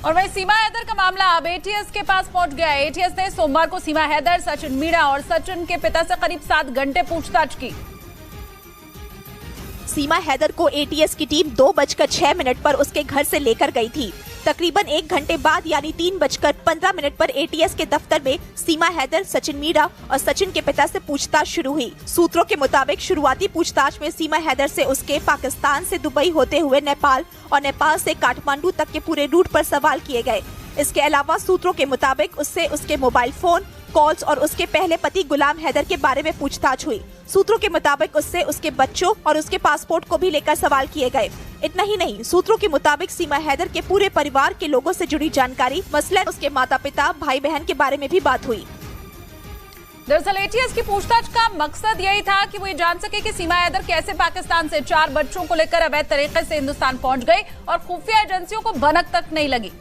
और वहीं सीमा हैदर का मामला अब एटीएस के पास पहुंच गया है। एटीएस ने सोमवार को सीमा हैदर, सचिन मीणा और सचिन के पिता से करीब 7 घंटे पूछताछ की। सीमा हैदर को एटीएस की टीम 2:06 पर उसके घर से लेकर गई थी। तकरीबन 1 घंटे बाद यानी 3:15 पर एटीएस के दफ्तर में सीमा हैदर, सचिन मीणा और सचिन के पिता से पूछताछ शुरू हुई। सूत्रों के मुताबिक शुरुआती पूछताछ में सीमा हैदर से उसके पाकिस्तान से दुबई होते हुए नेपाल और नेपाल से काठमांडू तक के पूरे रूट पर सवाल किए गए। इसके अलावा सूत्रों के मुताबिक उससे उसके मोबाइल फोन, कॉल्स और उसके पहले पति गुलाम हैदर के बारे में पूछताछ हुई। सूत्रों के मुताबिक उससे उसके बच्चों और उसके पासपोर्ट को भी लेकर सवाल किए गए। इतना ही नहीं, सूत्रों के मुताबिक सीमा हैदर के पूरे परिवार के लोगों से जुड़ी जानकारी, मसलन उसके माता पिता, भाई बहन के बारे में भी बात हुई। दरअसल एटीएस की पूछताछ का मकसद यही था कि वो ये जान सके कि सीमा हैदर कैसे पाकिस्तान से 4 बच्चों को लेकर अवैध तरीके से हिंदुस्तान पहुंच गई और खुफिया एजेंसियों को भनक तक नहीं लगी।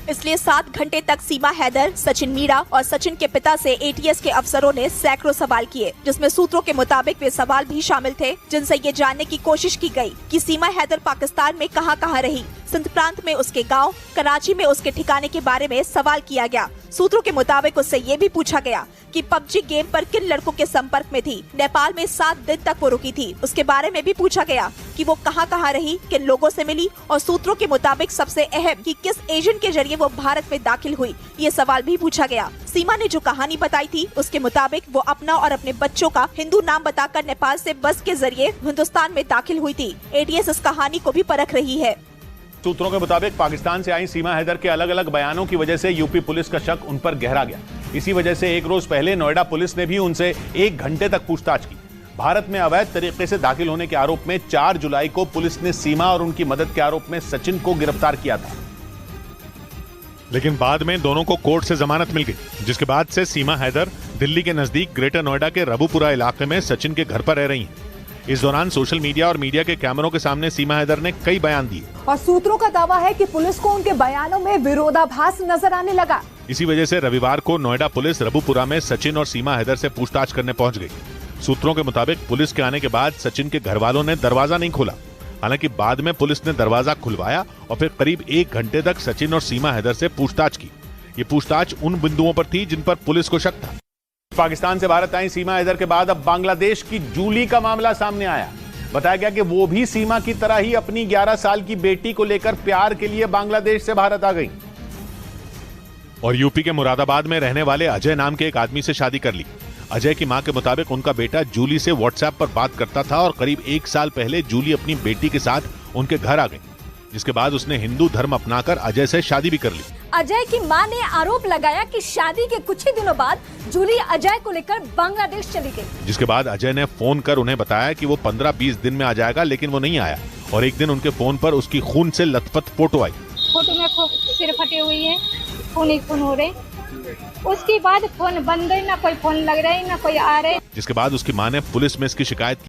इसलिए 7 घंटे तक सीमा हैदर, सचिन मीणा और सचिन के पिता से एटीएस के अफसरों ने सैकड़ों सवाल किए, जिसमें सूत्रों के मुताबिक वे सवाल भी शामिल थे जिनसे ये जानने की कोशिश की गई कि सीमा हैदर पाकिस्तान में कहां रही। सिंध प्रांत में उसके गांव, कराची में उसके ठिकाने के बारे में सवाल किया गया। सूत्रों के मुताबिक उससे ये भी पूछा गया कि पबजी गेम पर किन लड़कों के संपर्क में थी। नेपाल में 7 दिन तक वो रुकी थी, उसके बारे में भी पूछा गया कि वो कहां रही, किन लोगों से मिली और सूत्रों के मुताबिक सबसे अहम कि किस एजेंट के जरिए वो भारत में दाखिल हुई, ये सवाल भी पूछा गया। सीमा ने जो कहानी बताई थी उसके मुताबिक वो अपना और अपने बच्चों का हिंदू नाम बताकर नेपाल से बस के जरिए हिंदुस्तान में दाखिल हुई थी। एटीएस इस कहानी को भी परख रही है। सूत्रों के मुताबिक पाकिस्तान से आई सीमा हैदर के अलग अलग बयानों की वजह से यूपी पुलिस का शक उन पर गहरा गया। इसी वजह से एक रोज पहले नोएडा पुलिस ने भी उनसे 1 घंटे तक पूछताछ की। भारत में अवैध तरीके से दाखिल होने के आरोप में 4 जुलाई को पुलिस ने सीमा और उनकी मदद के आरोप में सचिन को गिरफ्तार किया था, लेकिन बाद में दोनों को कोर्ट से जमानत मिल गई, जिसके बाद से सीमा हैदर दिल्ली के नजदीक ग्रेटर नोएडा के रबुपुरा इलाके में सचिन के घर पर रह रही हैं। इस दौरान सोशल मीडिया और मीडिया के कैमरों के सामने सीमा हैदर ने कई बयान दिए और सूत्रों का दावा है कि पुलिस को उनके बयानों में विरोधाभास नजर आने लगा। इसी वजह से रविवार को नोएडा पुलिस रबुपुरा में सचिन और सीमा हैदर से पूछताछ करने पहुंच गई। सूत्रों के मुताबिक पुलिस के आने के बाद सचिन के घर वालों ने दरवाजा नहीं खोला। हालांकि बाद में पुलिस ने दरवाजा खुलवाया और फिर करीब 1 घंटे तक सचिन और सीमा हैदर से पूछताछ की। ये पूछताछ उन बिंदुओं पर थी जिन पर पुलिस को शक था। पाकिस्तान से भारत आई सीमा हैदर के बाद अब बांग्लादेश की जूली का मामला सामने आया। बताया गया कि वो भी सीमा की तरह ही अपनी 11 साल की बेटी को लेकर प्यार के लिए बांग्लादेश से भारत आ गई और यूपी के मुरादाबाद में रहने वाले अजय नाम के एक आदमी से शादी कर ली। अजय की मां के मुताबिक उनका बेटा जूली से व्हाट्सएप पर बात करता था और करीब 1 साल पहले जूली अपनी बेटी के साथ उनके घर आ गई, जिसके बाद उसने हिंदू धर्म अपनाकर अजय से शादी भी कर ली। अजय की मां ने आरोप लगाया कि शादी के कुछ ही दिनों बाद जूली अजय को लेकर बांग्लादेश चली गई, जिसके बाद अजय ने फोन कर उन्हें बताया कि वो 15-20 दिन में आ जाएगा, लेकिन वो नहीं आया और एक दिन उनके फोन पर उसकी खून से लथपथ फोटो आई। फोटो में सिर फटे हुई है, खून ही खून हो रहे। उसके बाद फोन बंद है, ना कोई फोन लग रहा है ना कोई आ रहे। जिसके बाद उसकी मां ने पुलिस में इसकी शिकायत की।